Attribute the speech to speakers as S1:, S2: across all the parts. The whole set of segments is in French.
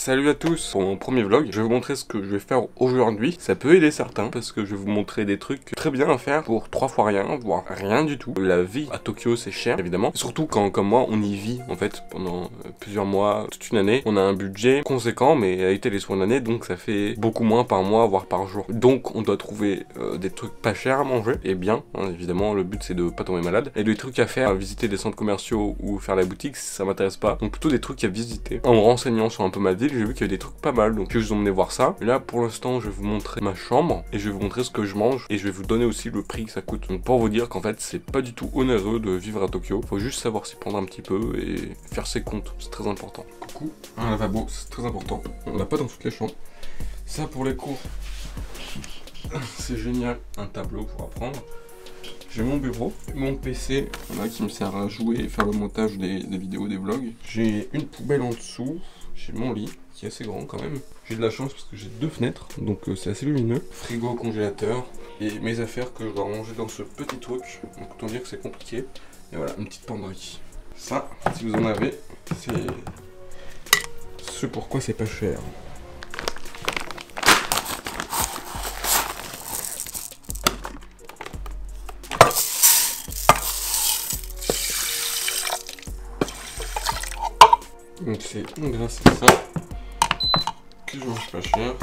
S1: Salut à tous, pour mon premier vlog, je vais vous montrer ce que je vais faire aujourd'hui. Ça peut aider certains parce que je vais vous montrer des trucs très bien à faire pour 3 fois rien, voire rien du tout. La vie à Tokyo c'est cher évidemment, et surtout quand comme moi on y vit en fait pendant plusieurs mois, toute une année. On a un budget conséquent mais a été les soins d'année donc ça fait beaucoup moins par mois voire par jour. Donc on doit trouver des trucs pas chers à manger et bien, hein, évidemment le but c'est de pas tomber malade. Et les trucs à faire, visiter des centres commerciaux ou faire la boutique, ça m'intéresse pas. Donc plutôt des trucs à visiter. En me renseignant sur un peu ma ville, j'ai vu qu'il y avait des trucs pas mal, donc je vais vous emmener voir ça. Et là pour l'instant je vais vous montrer ma chambre et je vais vous montrer ce que je mange et je vais vous donner aussi le prix que ça coûte. Donc pour vous dire qu'en fait c'est pas du tout onéreux de vivre à Tokyo, faut juste savoir s'y prendre un petit peu et faire ses comptes, c'est très important. Du coup, un lavabo c'est très important, on l'a pas dans toutes les chambres. Ça pour les cours, c'est génial, un tableau pour apprendre. J'ai mon bureau, mon PC là, qui me sert à jouer et faire le montage des vidéos, des vlogs. J'ai une poubelle en dessous, j'ai mon lit qui est assez grand quand même. J'ai de la chance parce que j'ai 2 fenêtres, donc c'est assez lumineux. Frigo, congélateur et mes affaires que je dois ranger dans ce petit truc. Donc autant dire que c'est compliqué. Et voilà, une petite penderie. Ça, si vous en avez, c'est ce pourquoi c'est pas cher. Donc c'est grâce à ça que je mange pas cher.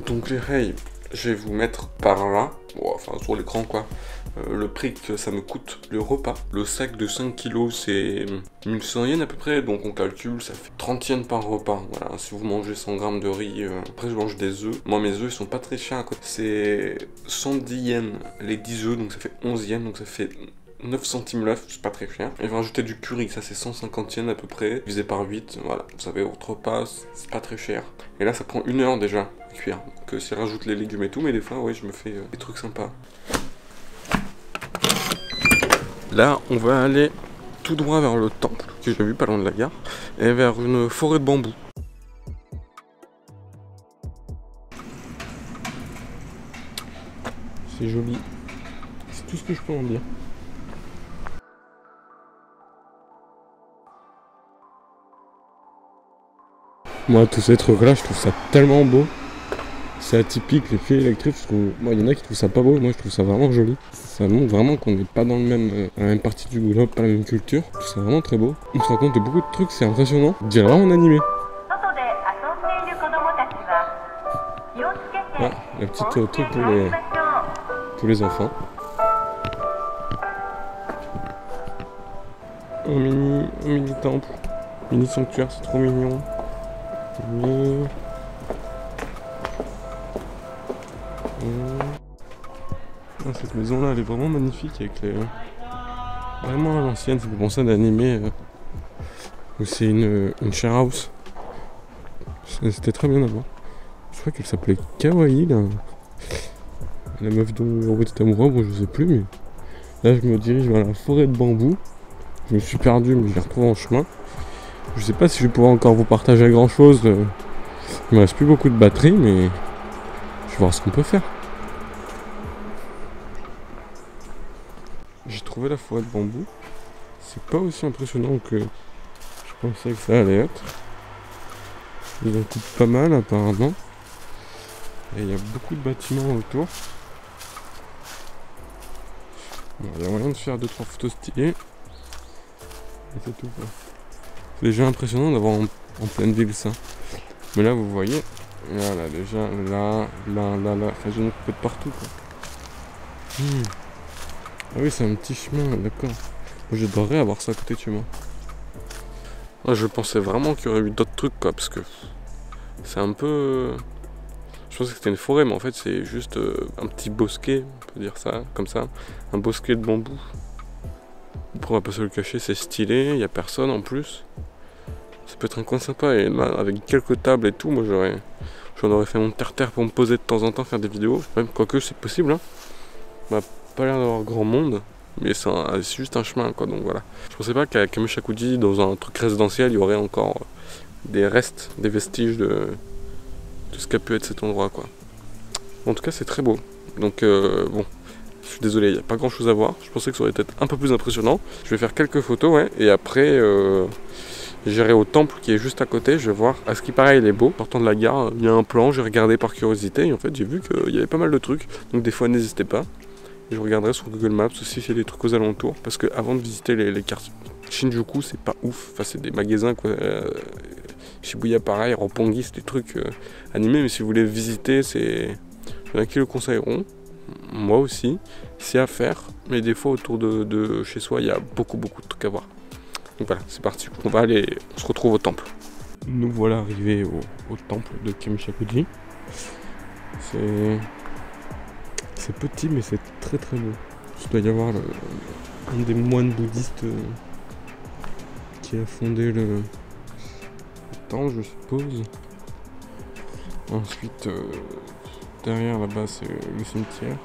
S1: Donc les rails, je vais vous mettre par là, bon, enfin sur l'écran quoi, le prix que ça me coûte le repas. Le sac de 5 kg c'est 1100 yens à peu près, donc on calcule, ça fait 30 yens par repas. Voilà, si vous mangez 100 grammes de riz, après je mange des œufs. Moi mes œufs ils sont pas très chers, c'est 110 yens les 10 œufs, donc ça fait 11 yens, donc ça fait 9 centimes l'œuf, c'est pas très cher. Et va rajouter du curry, ça c'est 150 yens à peu près, divisé par 8, voilà. Vous savez, votre repas, c'est pas très cher. Et là ça prend 1 heure déjà à cuire. Donc si je rajoute les légumes et tout, mais des fois, ouais, je me fais des trucs sympas. Là, on va aller tout droit vers le temple, que j'ai vu pas loin de la gare, et vers une forêt de bambou. C'est joli. C'est tout ce que je peux en dire. Moi, tous ces trucs-là, je trouve ça tellement beau. C'est atypique, les fils électriques, je trouve... Moi, il y en a qui trouvent ça pas beau, moi je trouve ça vraiment joli. Ça montre vraiment qu'on n'est pas dans le même, la même partie du globe, pas la même culture. C'est vraiment très beau. On se rend compte de beaucoup de trucs, c'est impressionnant. Je dirais vraiment en animé. Ah, la petite truc pour les enfants. Un mini temple, mini sanctuaire, c'est trop mignon. Ah, cette maison là elle est vraiment magnifique avec les... Vraiment à l'ancienne, ça fait penser à l'animé où c'est une share house. C'était très bien à voir. Je crois qu'elle s'appelait Kawaii là. La meuf dont Robert était amoureux, bon je sais plus, mais là je me dirige vers la forêt de bambou. Je me suis perdu mais je l'ai retrouvé en chemin. Je sais pas si je vais pouvoir encore vous partager grand chose. Il me reste plus beaucoup de batterie, mais je vais voir ce qu'on peut faire. J'ai trouvé la forêt de bambou. C'est pas aussi impressionnant que je pensais que ça allait être. Ils en coupent pas mal apparemment. Et il y a beaucoup de bâtiments autour. Bon, il y a moyen de faire 2-3 photos stylées. Et c'est tout quoi. C'est déjà impressionnant d'avoir en pleine ville ça. Mais là vous voyez, là déjà, là, enfin j'en ai coupé de partout quoi. Ah oui c'est un petit chemin, d'accord. Moi j'adorerais avoir ça à côté de chez moi. Moi je pensais vraiment qu'il y aurait eu d'autres trucs quoi, parce que c'est un peu... Je pensais que c'était une forêt mais en fait c'est juste un petit bosquet, on peut dire ça, comme ça. Un bosquet de bambou. Après on va pas se le cacher, c'est stylé, il n'y a personne en plus. Ça peut être un coin sympa et là, avec quelques tables et tout, moi j'en aurais fait mon terre-terre pour me poser de temps en temps, faire des vidéos. Même quoique c'est possible, hein. On n'a pas l'air d'avoir grand monde, mais c'est juste un chemin quoi, donc voilà. Je pensais pas qu'à Kamushakuji, dans un truc résidentiel, il y aurait encore des restes, des vestiges de ce qu'a pu être cet endroit quoi. En tout cas c'est très beau. Donc bon, je suis désolé, il n'y a pas grand chose à voir. Je pensais que ça aurait été un peu plus impressionnant. Je vais faire quelques photos ouais, et après J'irai au temple qui est juste à côté, je vais voir. À ce qui paraît, il est beau. Sortant de la gare, il y a un plan, j'ai regardé par curiosité et en fait j'ai vu qu'il y avait pas mal de trucs. Donc des fois n'hésitez pas. Je regarderai sur Google Maps aussi s'il y a des trucs aux alentours. Parce que avant de visiter les quartiers Shinjuku, c'est pas ouf. Enfin, c'est des magasins quoi. Shibuya pareil, Roppongi, c'est des trucs animés. Mais si vous voulez visiter, c'est. Il y en a qui le conseilleront. Moi aussi. C'est à faire. Mais des fois autour de chez soi, il y a beaucoup de trucs à voir. Donc voilà, c'est parti. On va aller. On se retrouve au temple. Nous voilà arrivés au temple de Kimishakuji. C'est petit mais c'est très beau. Il doit y avoir un des moines bouddhistes qui a fondé le temple, je suppose. Ensuite, derrière là-bas c'est le cimetière.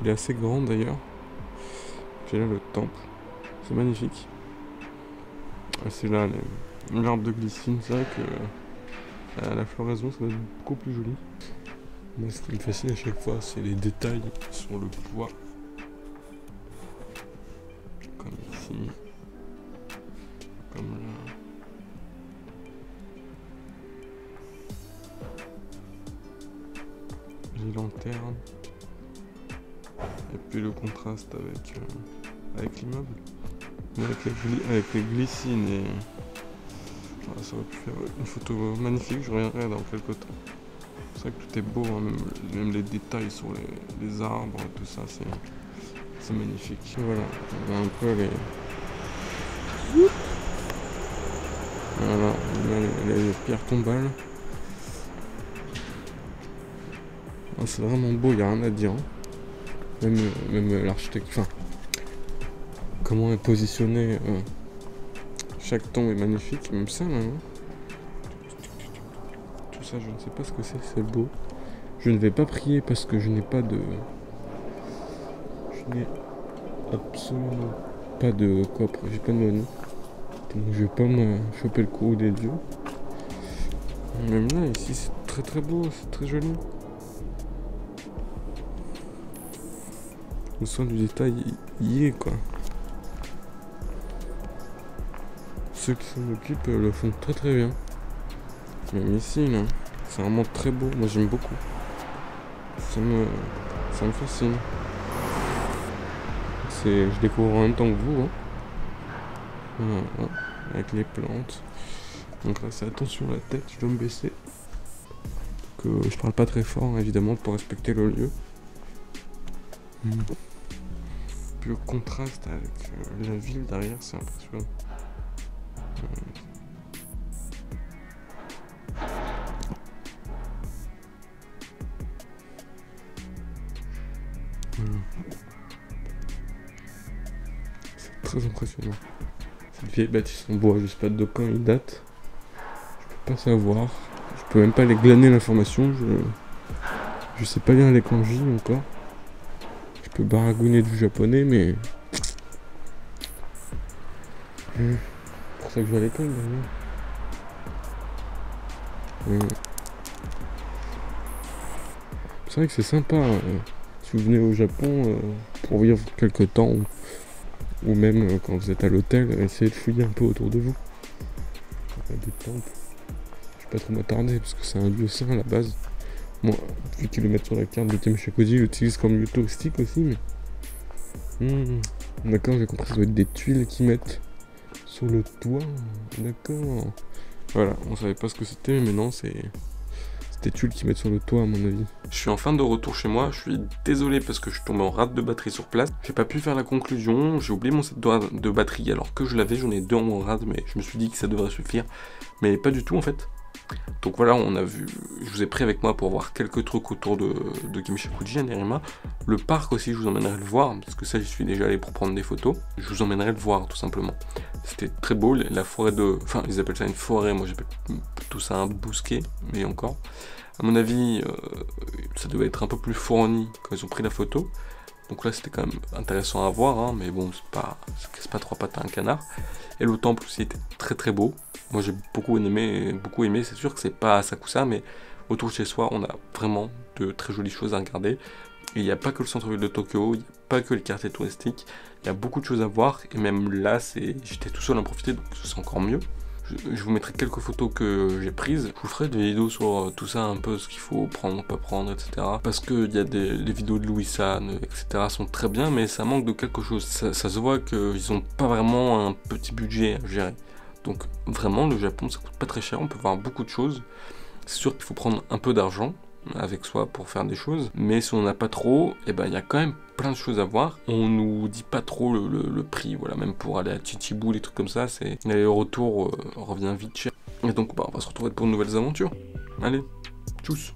S1: Il est assez grand d'ailleurs. J'ai là le temple. C'est magnifique. Ah, c'est là l'arbre de glycine. C'est vrai que la floraison ça va être beaucoup plus joli. Moi, ce qui me fascine à chaque fois, c'est les détails sur le bois. Comme ici. Comme là. Les lanternes. Et puis le contraste avec l'immeuble. Mais avec les glycines et... Voilà, ça aurait pu faire une photo magnifique, je reviendrai dans quelques temps. C'est vrai que tout est beau, hein, même les détails sur les arbres, tout ça, c'est magnifique. Voilà, on a un peu les... Voilà, les pierres tombales. Ah, c'est vraiment beau, il n'y a rien à dire. Hein. Même l'architecture, enfin, comment est positionné chaque tombe est magnifique, même ça, même. Ça, je ne sais pas ce que c'est beau. Je ne vais pas prier parce que je n'ai pas de... Je n'ai absolument pas de quoi, j'ai pas de monnaie. Donc je vais pas me choper le coup des dieux. Même là, ici, c'est très beau, c'est très joli. Le soin du détail y est, quoi. Ceux qui s'en occupent le font très bien. Même ici, là. C'est vraiment très beau, moi j'aime beaucoup. Ça me fascine. Je découvre en même temps que vous. Hein. Voilà, avec les plantes. Donc là c'est attention à la tête, je dois me baisser. Que je parle pas très fort évidemment pour respecter le lieu. Puis le contraste avec la ville derrière, c'est impressionnant. C'est très impressionnant. Cette vieille bâtisse en bois, je sais pas de quand il date. Je peux pas savoir. Je peux même pas les glaner l'information. Je sais pas lire les kanji encore. Je peux baragouiner du japonais, mais... C'est pour ça que je vais à l'école d'ailleurs. C'est vrai que c'est sympa. Si vous venez au Japon pour vivre quelques temps, ou même quand vous êtes à l'hôtel, essayez de fouiller un peu autour de vous. Il y a des temples. Je vais pas trop m'attarder parce que c'est un lieu saint à la base. Moi, vu qu'ils le mettent sur la carte de Kimishakuji, ils l'utilisent comme lieu touristique aussi, mais... D'accord, j'ai compris, ça doit être des tuiles qu'ils mettent sur le toit. D'accord. Voilà, on savait pas ce que c'était, mais non, c'est des tuiles qu'ils mettent sur le toit à mon avis. Je suis enfin de retour chez moi, je suis désolé parce que je suis tombé en rate de batterie sur place. J'ai pas pu faire la conclusion, j'ai oublié mon set de batterie alors que je l'avais, j'en ai deux en rate, mais je me suis dit que ça devrait suffire. Mais pas du tout en fait. Donc voilà, on a vu, je vous ai pris avec moi pour voir quelques trucs autour de Kimishakuji à Nerima. Le parc aussi, je vous emmènerai le voir, parce que ça j'y suis déjà allé pour prendre des photos. Je vous emmènerai le voir tout simplement. C'était très beau, la forêt de... Enfin, ils appellent ça une forêt, moi j'appelle tout ça un bosquet, mais encore. À mon avis, ça devait être un peu plus fourni quand ils ont pris la photo. Donc là c'était quand même intéressant à voir, hein, mais bon, c'est pas trois pattes à un canard. Et le temple aussi était très beau. Moi j'ai beaucoup aimé, c'est sûr que c'est pas Asakusa, mais autour de chez soi on a vraiment de très jolies choses à regarder. Et il n'y a pas que le centre-ville de Tokyo, il n'y a pas que les quartiers touristiques, il y a beaucoup de choses à voir, et même là j'étais tout seul à en profiter, donc c'est encore mieux. je vous mettrai quelques photos que j'ai prises. Je vous ferai des vidéos sur tout ça, un peu ce qu'il faut prendre, pas prendre, etc. Parce que il y a les vidéos de Louis San, etc. sont très bien, mais ça manque de quelque chose. Ça se voit qu'ils ont pas vraiment un petit budget à gérer. Donc vraiment, le Japon, ça coûte pas très cher, on peut voir beaucoup de choses. C'est sûr qu'il faut prendre un peu d'argent avec soi pour faire des choses, mais si on n'a pas trop, et ben il y a quand même plein de choses à voir. On nous dit pas trop le prix, voilà, même pour aller à Chichibu, les trucs comme ça, c'est l'aller-retour revient vite cher. Et donc bah, on va se retrouver pour de nouvelles aventures. Allez, tchuss.